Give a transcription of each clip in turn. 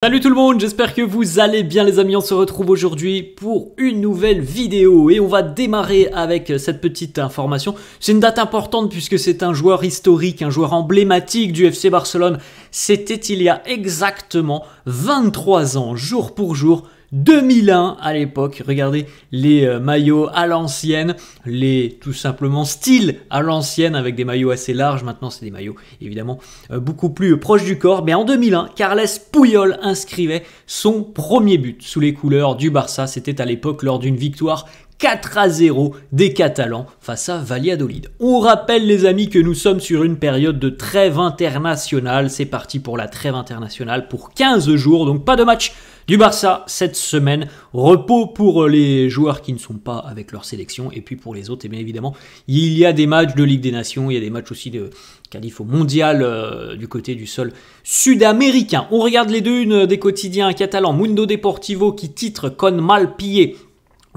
Salut tout le monde, j'espère que vous allez bien les amis, on se retrouve aujourd'hui pour une nouvelle vidéo et on va démarrer avec cette petite information. C'est une date importante puisque c'est un joueur historique, un joueur emblématique du FC Barcelone. C'était il y a exactement 23 ans, jour pour jour, 2001 à l'époque. Regardez les maillots à l'ancienne, les tout simplement styles à l'ancienne avec des maillots assez larges. Maintenant c'est des maillots évidemment beaucoup plus proches du corps. Mais en 2001, Carles Puyol inscrivait son premier but sous les couleurs du Barça. C'était à l'époque lors d'une victoire 4-0 des Catalans face à Valladolid. On rappelle les amis que nous sommes sur une période de trêve internationale. C'est parti pour la trêve internationale pour 15 jours, donc pas de match du Barça cette semaine. Repos pour les joueurs qui ne sont pas avec leur sélection et puis pour les autres, et bien évidemment, il y a des matchs de Ligue des Nations, il y a des matchs aussi de qualif au mondial du côté du sol sud-américain. On regarde les deux, une des quotidiens catalans, Mundo Deportivo qui titre Con mal pillé.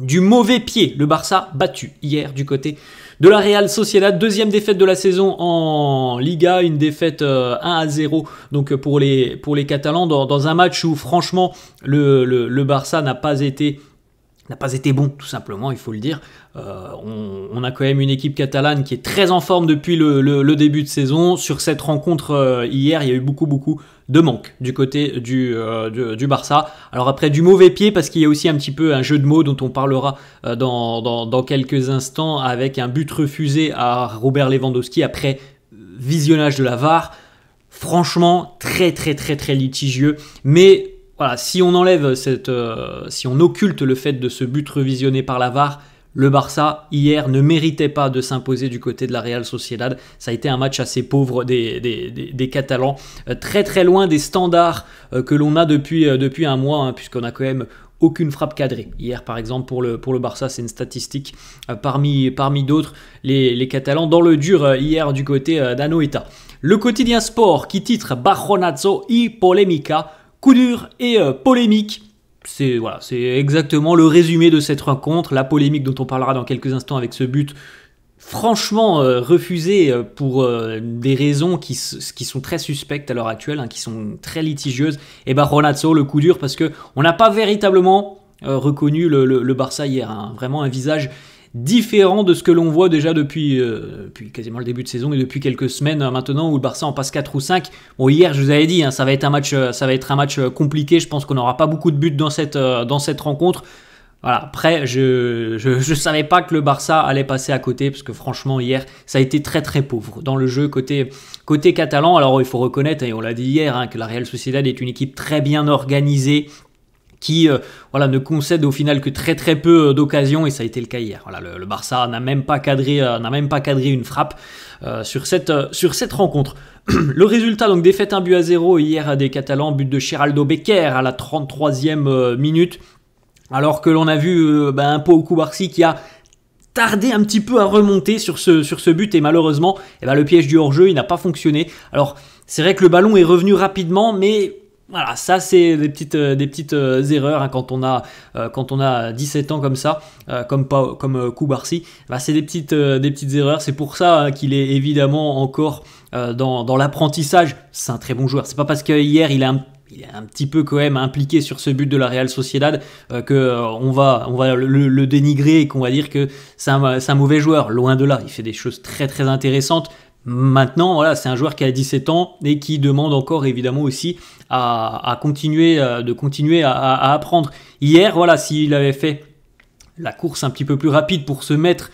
Du mauvais pied, le Barça battu hier du côté de la Real Sociedad. Deuxième défaite de la saison en Liga, une défaite 1-0 donc pour les Catalans dans un match où franchement le Barça n'a pas été bon, tout simplement, il faut le dire. On a quand même une équipe catalane qui est très en forme depuis le début de saison. Sur cette rencontre hier, il y a eu beaucoup de manques du côté du Barça. Alors après, du mauvais pied, parce qu'il y a aussi un petit peu un jeu de mots dont on parlera dans quelques instants, avec un but refusé à Robert Lewandowski après visionnage de la VAR. Franchement, très litigieux, mais voilà, si on enlève si on occulte le fait de ce but revisionné par la VAR, le Barça hier ne méritait pas de s'imposer du côté de la Real Sociedad. Ça a été un match assez pauvre des Catalans, très loin des standards que l'on a depuis un mois, hein, puisqu'on a quand même aucune frappe cadrée. Hier, par exemple, pour le Barça, c'est une statistique parmi d'autres. Les Catalans dans le dur hier du côté d'Anoeta. Le quotidien Sport qui titre Bajonazo y Polémica, coup dur et polémique. C'est exactement le résumé de cette rencontre. La polémique dont on parlera dans quelques instants avec ce but franchement refusé pour des raisons qui sont très suspectes à l'heure actuelle, hein, qui sont très litigieuses. Et Bajonazo, le coup dur, parce qu'on n'a pas véritablement reconnu le Barça hier, hein. Vraiment un visage différent de ce que l'on voit déjà depuis quasiment le début de saison et depuis quelques semaines maintenant où le Barça en passe 4 ou 5. Bon, hier, je vous avais dit, hein, ça va être un match compliqué. Je pense qu'on n'aura pas beaucoup de buts dans cette rencontre. Voilà. Après, je savais pas que le Barça allait passer à côté parce que franchement, hier, ça a été très pauvre dans le jeu côté catalan. Alors, il faut reconnaître, et on l'a dit hier, hein, que la Real Sociedad est une équipe très bien organisée, qui ne concède au final que très peu d'occasions, et ça a été le cas hier. Voilà, le Barça n'a même pas cadré une frappe sur cette rencontre. Le résultat, donc défaite 1-0 hier des Catalans, but de Geraldo Becker à la 33e minute, alors que l'on a vu un Pau Cubarsí qui a tardé un petit peu à remonter sur ce but, et malheureusement le piège du hors-jeu il n'a pas fonctionné. Alors c'est vrai que le ballon est revenu rapidement, mais voilà, ça c'est des petites erreurs, hein, quand on a 17 ans comme ça, comme Cubarsí, c'est des petites erreurs. C'est pour ça, hein, qu'il est évidemment encore dans l'apprentissage. C'est un très bon joueur. C'est pas parce que hier il est un petit peu quand même impliqué sur ce but de la Real Sociedad qu'on va le dénigrer et qu'on va dire que c'est un mauvais joueur. Loin de là, il fait des choses très intéressantes. Maintenant, voilà, c'est un joueur qui a 17 ans et qui demande encore évidemment aussi à continuer à apprendre. Hier, voilà, s'il avait fait la course un petit peu plus rapide pour se mettre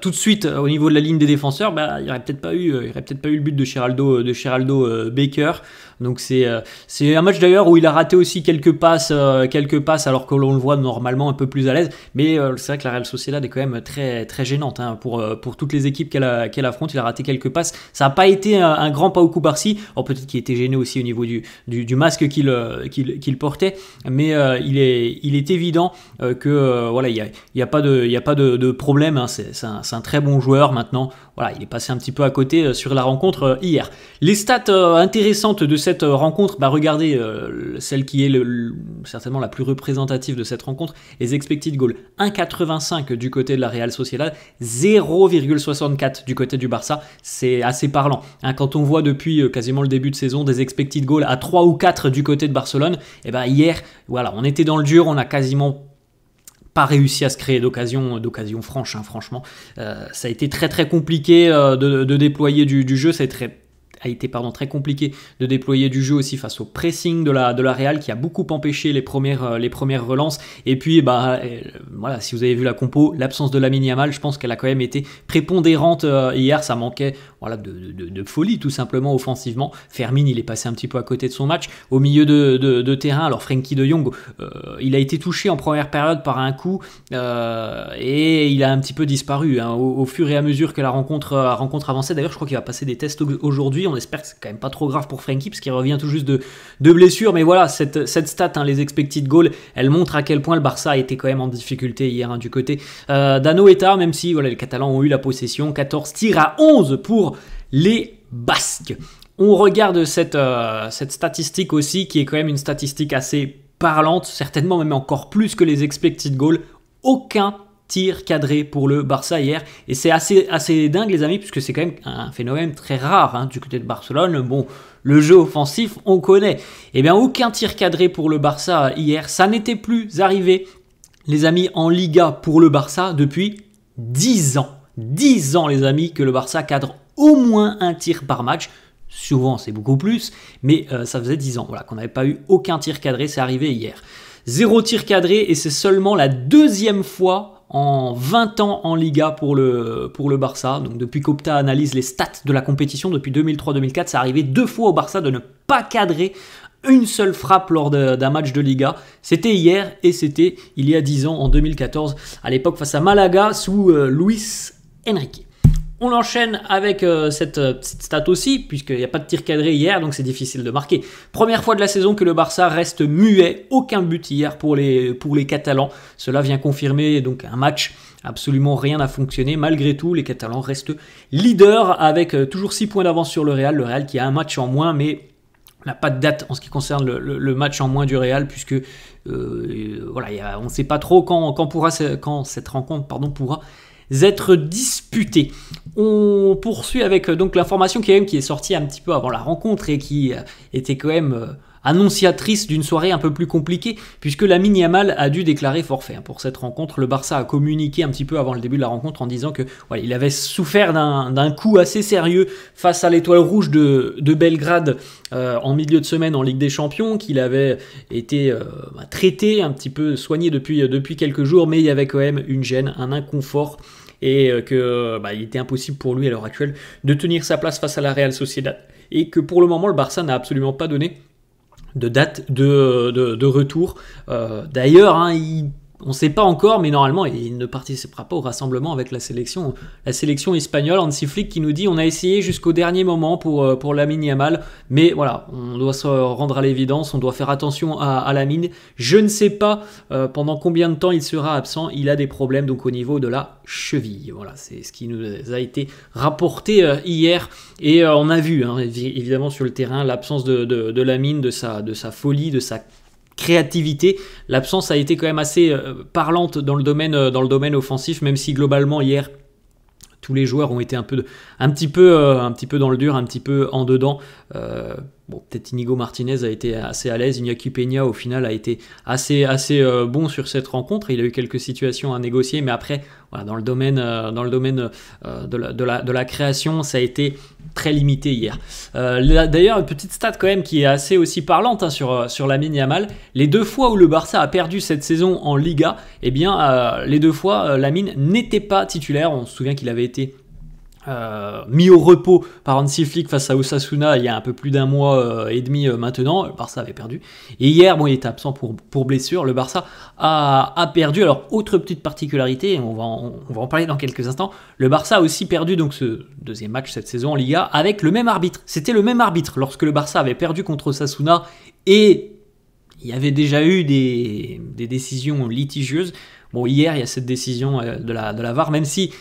tout de suite au niveau de la ligne des défenseurs, il n'y aurait peut-être pas eu le but de Geraldo Becker. Donc c'est un match d'ailleurs où il a raté aussi quelques passes alors que l'on le voit normalement un peu plus à l'aise. Mais c'est vrai que la Real Sociedad est quand même très gênante, hein, pour toutes les équipes qu'elle affronte. Il a raté quelques passes. Ça n'a pas été un grand Pau Cubarsí. Alors peut-être qu'il était gêné aussi au niveau du masque qu'il portait, mais il est évident que voilà, il n'y a pas de problème, hein, c'est un très bon joueur maintenant. Voilà, il est passé un petit peu à côté sur la rencontre hier. Les stats intéressantes de cette rencontre, regardez celle qui est certainement la plus représentative de cette rencontre, les expected goals. 1,85 du côté de la Real Sociedad, 0,64 du côté du Barça. C'est assez parlant. Hein, quand on voit depuis quasiment le début de saison des expected goals à 3 ou 4 du côté de Barcelone, et hier, voilà, on était dans le dur, on a quasiment pas réussi à se créer d'occasion franche, hein, franchement. Ça a été très très compliqué de déployer du jeu, ça a été très compliqué de déployer du jeu aussi face au pressing de la Real qui a beaucoup empêché les premières relances. Et puis voilà, si vous avez vu la compo, l'absence de Lamine Yamal, je pense qu'elle a quand même été prépondérante hier. Ça manquait de folie tout simplement offensivement. Fermin, il est passé un petit peu à côté de son match. Au milieu de terrain, alors Frenkie de Jong, il a été touché en première période par un coup et il a un petit peu disparu hein, au fur et à mesure que la rencontre avançait. D'ailleurs, je crois qu'il va passer des tests aujourd'hui. On espère que c'est quand même pas trop grave pour Frenkie parce qu'il revient tout juste de blessure. Mais voilà, cette stat, hein, les expected goals, elle montre à quel point le Barça a été quand même en difficulté hier hein, du côté d'Anoeta, même si voilà, les Catalans ont eu la possession. 14 tirs à 11 pour les Basques. On regarde cette statistique aussi qui est quand même une statistique assez parlante, certainement même encore plus que les expected goals. Aucun tir cadré pour le Barça hier, et c'est assez dingue les amis, puisque c'est quand même un phénomène très rare hein, du côté de Barcelone. Bon, le jeu offensif on connaît, et bien aucun tir cadré pour le Barça hier, ça n'était plus arrivé les amis en Liga pour le Barça depuis 10 ans. 10 ans les amis que le Barça cadre au moins un tir par match. Souvent c'est beaucoup plus, mais ça faisait 10 ans voilà, qu'on n'avait pas eu aucun tir cadré, c'est arrivé hier. 0 tir cadré, et c'est seulement la deuxième fois en 20 ans en Liga pour le Barça. Donc depuis qu'Opta analyse les stats de la compétition, depuis 2003-2004, ça arrivait 2 fois au Barça de ne pas cadrer une seule frappe lors d'un match de Liga. C'était hier et c'était il y a 10 ans, en 2014, à l'époque face à Malaga sous Luis Enrique. On enchaîne avec cette petite stat aussi, puisqu'il n'y a pas de tir cadré hier, donc c'est difficile de marquer. Première fois de la saison que le Barça reste muet, aucun but hier pour les Catalans. Cela vient confirmer donc un match, absolument rien n'a fonctionné. Malgré tout, les Catalans restent leaders avec toujours 6 points d'avance sur le Real qui a un match en moins, mais on n'a pas de date en ce qui concerne le match en moins du Real, puisque voilà, on ne sait pas trop quand cette rencontre pourra être disputée. On poursuit avec donc l'information qui est sortie un petit peu avant la rencontre et qui était quand même annonciatrice d'une soirée un peu plus compliquée, puisque Lamine Yamal a dû déclarer forfait pour cette rencontre. Le Barça a communiqué un petit peu avant le début de la rencontre en disant que voilà, il avait souffert d'un coup assez sérieux face à l'Étoile Rouge de Belgrade en milieu de semaine en Ligue des Champions, qu'il avait été traité, un petit peu soigné depuis quelques jours, mais il y avait quand même une gêne, un inconfort, et il était impossible pour lui à l'heure actuelle de tenir sa place face à la Real Sociedad, et que pour le moment le Barça n'a absolument pas donné de date de retour. D'ailleurs, hein, on ne sait pas encore, mais normalement, il ne participera pas au rassemblement avec la sélection espagnole. Hansi Flick qui nous dit on a essayé jusqu'au dernier moment pour Lamine Yamal, mais voilà, on doit se rendre à l'évidence, on doit faire attention à Lamine. Je ne sais pas pendant combien de temps il sera absent. Il a des problèmes donc au niveau de la cheville. Voilà, c'est ce qui nous a été rapporté hier, et on a vu hein, évidemment sur le terrain l'absence de Lamine, de sa folie, de sa créativité. L'absence a été quand même assez parlante dans le domaine offensif, même si globalement hier tous les joueurs ont été un petit peu dans le dur, un petit peu en dedans. Peut-être Inigo Martinez a été assez à l'aise. Iñaki Peña au final a été assez bon sur cette rencontre. Il a eu quelques situations à négocier, mais après voilà, dans le domaine de la création, ça a été très limité hier. D'ailleurs, une petite stat quand même qui est assez aussi parlante hein, sur Lamine Yamal. Les 2 fois où le Barça a perdu cette saison en Liga, les 2 fois Lamine n'était pas titulaire. On se souvient qu'il avait été mis au repos par Hansi Flick face à Osasuna il y a un peu plus d'un mois et demi maintenant. Le Barça avait perdu, et hier il était absent pour blessure. Le Barça a perdu. Alors autre petite particularité, on va en parler dans quelques instants, le Barça a aussi perdu donc ce deuxième match cette saison en Liga avec le même arbitre. C'était le même arbitre lorsque le Barça avait perdu contre Osasuna, et il y avait déjà eu des décisions litigieuses. Bon, hier, il y a cette décision de la VAR, même si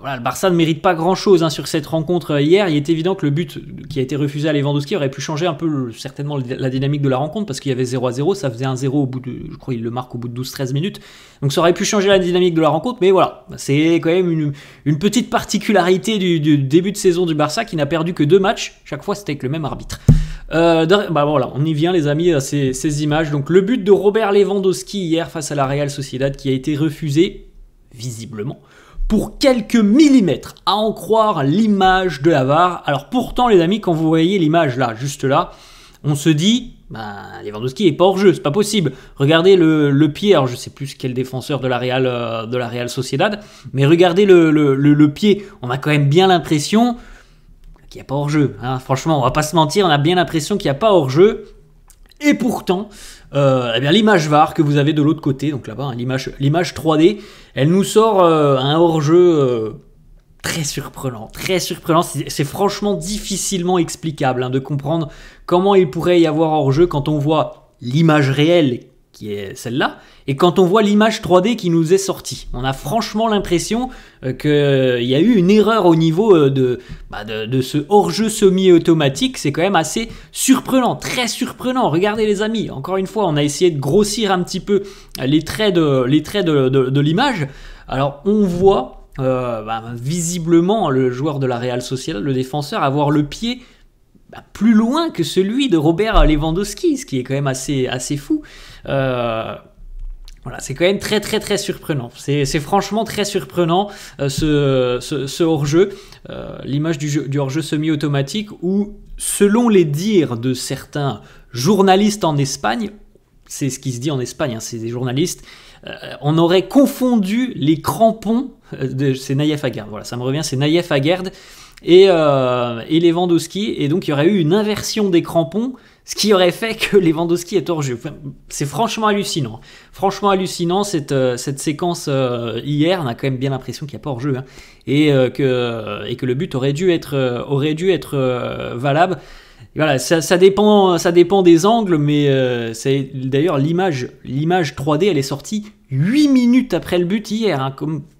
voilà, le Barça ne mérite pas grand-chose hein, sur cette rencontre hier. Il est évident que le but qui a été refusé à Lewandowski aurait pu changer un peu certainement la dynamique de la rencontre, parce qu'il y avait 0-0, ça faisait 1-0 au bout de, je crois qu'il le marque au bout de 12-13 minutes. Donc ça aurait pu changer la dynamique de la rencontre, mais voilà, c'est quand même une petite particularité du début de saison du Barça, qui n'a perdu que 2 matchs, chaque fois c'était avec le même arbitre. Voilà, on y vient les amis à ces images. Donc le but de Robert Lewandowski hier face à la Real Sociedad qui a été refusé, visiblement, pour quelques millimètres, à en croire l'image de la VAR. Alors pourtant les amis, quand vous voyez l'image là, juste là, on se dit, Lewandowski est pas hors jeu, c'est pas possible. Regardez le pied, alors je sais plus quel défenseur de la Real Sociedad, mais regardez le pied, on a quand même bien l'impression qu'il n'y a pas hors jeu. Hein. Franchement, on va pas se mentir, on a bien l'impression qu'il n'y a pas hors jeu. Et pourtant, eh bien, l'image VAR que vous avez de l'autre côté, donc là-bas, hein, l'image 3D, elle nous sort un hors-jeu très surprenant, très surprenant. C'est franchement difficilement explicable hein, de comprendre comment il pourrait y avoir hors-jeu quand on voit l'image réelle qui est celle-là, et quand on voit l'image 3D qui nous est sortie. On a franchement l'impression qu'il y a eu une erreur au niveau de ce hors-jeu semi-automatique. C'est quand même assez surprenant, très surprenant. Regardez les amis, encore une fois, on a essayé de grossir un petit peu les traits de l'image. Alors on voit visiblement le joueur de la Real Sociedad, le défenseur, avoir le pied plus loin que celui de Robert Lewandowski, ce qui est quand même assez fou. Voilà, c'est quand même très très très surprenant. C'est franchement très surprenant ce hors-jeu, l'image du hors-jeu semi-automatique où, selon les dires de certains journalistes en Espagne, c'est ce qui se dit en Espagne, hein, c'est des journalistes, on aurait confondu les crampons c'est Nayef Aguerd, voilà, ça me revient, c'est Nayef Aguerd et Lewandowski, et donc il y aurait eu une inversion des crampons, ce qui aurait fait que Lewandowski est hors jeu. Enfin, c'est franchement hallucinant. Franchement hallucinant cette séquence hier. On a quand même bien l'impression qu'il n'y a pas hors jeu hein, et que le but aurait dû être valable. Et voilà, ça dépend des angles, mais c'est d'ailleurs l'image 3D, elle est sortie 8 minutes après le but hier, hein,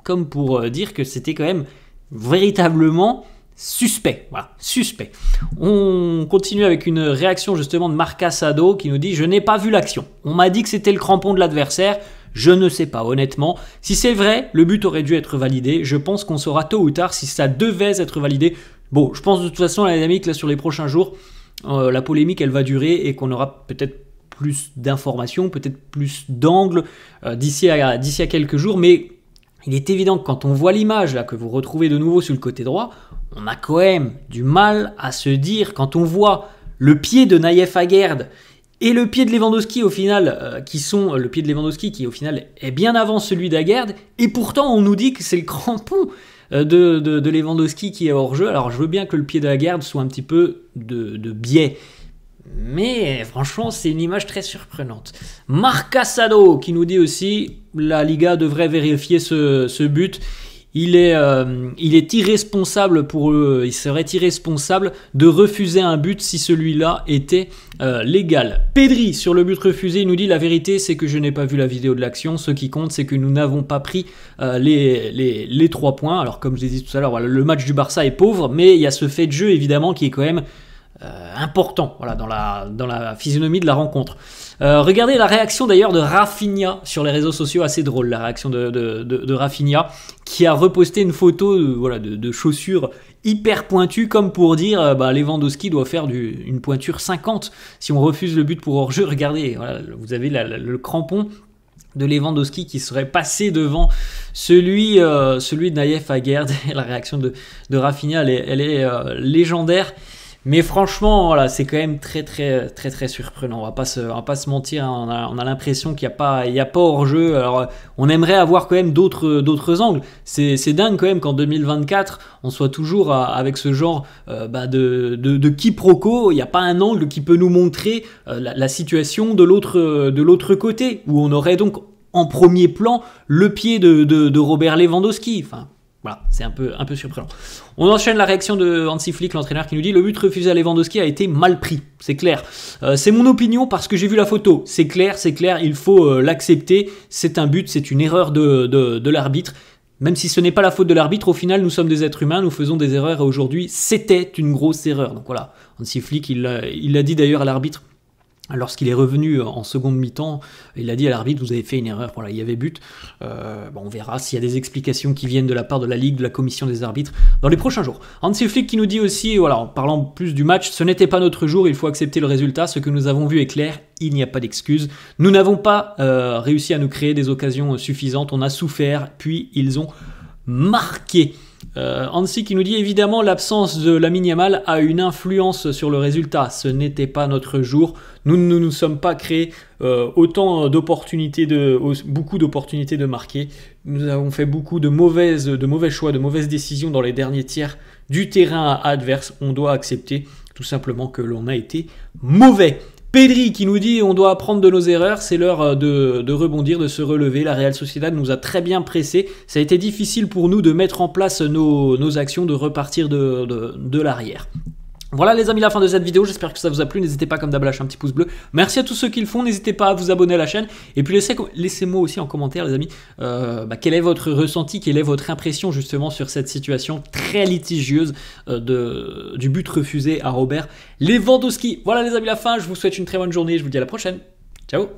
comme pour dire que c'était quand même véritablement suspect. Voilà, suspect. On continue avec une réaction justement de Marc Casado qui nous dit « Je n'ai pas vu l'action. On m'a dit que c'était le crampon de l'adversaire. Je ne sais pas, honnêtement. Si c'est vrai, le but aurait dû être validé. Je pense qu'on saura tôt ou tard si ça devait être validé. » Bon, je pense de toute façon, la dynamique, là, sur les prochains jours, la polémique, elle va durer et qu'on aura peut-être plus d'informations, peut-être plus d'angles d'ici à quelques jours. Mais il est évident que quand on voit l'image là, que vous retrouvez de nouveau sur le côté droit, on a quand même du mal à se dire, quand on voit le pied de Nayef Aguerd et le pied de Lewandowski au final, le pied de Lewandowski qui au final est bien avant celui d'Aguerd, et pourtant on nous dit que c'est le crampon de Lewandowski qui est hors jeu. Alors je veux bien que le pied d'Aguerd soit un petit peu de biais, mais franchement c'est une image très surprenante. Marc Casado qui nous dit aussi la Liga devrait vérifier ce but. Il est irresponsable il serait irresponsable de refuser un but si celui-là était légal. Pedri sur le but refusé, il nous dit la vérité c'est que je n'ai pas vu la vidéo de l'action. Ce qui compte c'est que nous n'avons pas pris les 3 points. Alors comme je l'ai dit tout à l'heure, voilà, le match du Barça est pauvre, mais il y a ce fait de jeu évidemment qui est quand même important, voilà, dans la physionomie de la rencontre. Regardez la réaction d'ailleurs de Rafinha sur les réseaux sociaux, assez drôle la réaction de Rafinha, qui a reposté une photo de chaussures hyper pointues, comme pour dire Lewandowski doit faire une pointure 50 si on refuse le but pour hors-jeu. Regardez, voilà, vous avez le crampon de Lewandowski qui serait passé devant celui de Nayef Aguerd. La réaction de Rafinha, elle est légendaire. Mais franchement, voilà, c'est quand même très très très très surprenant. On va pas se mentir, hein, on a l'impression qu'il y a pas hors-jeu. Alors, on aimerait avoir quand même d'autres angles. C'est dingue quand même qu'en 2024, on soit toujours avec ce genre de quiproquo. Il n'y a pas un angle qui peut nous montrer la situation de l'autre côté, où on aurait donc en premier plan le pied de Robert Lewandowski. Enfin, Voilà, c'est un peu surprenant. On enchaîne la réaction de Hansi Flick, l'entraîneur, qui nous dit: le but refusé à Lewandowski a été mal pris. C'est clair. C'est mon opinion parce que j'ai vu la photo. C'est clair, il faut l'accepter. C'est un but, c'est une erreur de l'arbitre. Même si ce n'est pas la faute de l'arbitre, au final, nous sommes des êtres humains, nous faisons des erreurs et aujourd'hui, c'était une grosse erreur. Donc voilà, Hansi Flick, il l'a dit d'ailleurs à l'arbitre. Lorsqu'il est revenu en seconde mi-temps, il a dit à l'arbitre: vous avez fait une erreur, voilà, il y avait but. Bon, on verra s'il y a des explications qui viennent de la part de la Ligue, de la commission des arbitres dans les prochains jours. Hansi Flick qui nous dit aussi, voilà, en parlant plus du match: ce n'était pas notre jour, il faut accepter le résultat, ce que nous avons vu est clair, il n'y a pas d'excuse. Nous n'avons pas réussi à nous créer des occasions suffisantes, on a souffert, puis ils ont marqué. Hansi qui nous dit: évidemment l'absence de Lamine Yamal a une influence sur le résultat, ce n'était pas notre jour, nous ne nous sommes pas créés autant d'opportunités, beaucoup d'opportunités de marquer, nous avons fait beaucoup de mauvais choix, de mauvaises décisions dans les derniers tiers du terrain adverse, on doit accepter tout simplement que l'on a été mauvais. Pedri qui nous dit: on doit apprendre de nos erreurs, c'est l'heure de rebondir, de se relever. La Real Sociedad nous a très bien pressés. Ça a été difficile pour nous de mettre en place nos actions, de repartir de l'arrière. Voilà les amis, la fin de cette vidéo, j'espère que ça vous a plu, n'hésitez pas comme d'hab à lâcher un petit pouce bleu, merci à tous ceux qui le font, n'hésitez pas à vous abonner à la chaîne, et puis laissez-moi aussi en commentaire les amis, quel est votre ressenti, quelle est votre impression justement sur cette situation très litigieuse du but refusé à Robert Lewandowski. Voilà les amis, la fin, je vous souhaite une très bonne journée, je vous dis à la prochaine, ciao.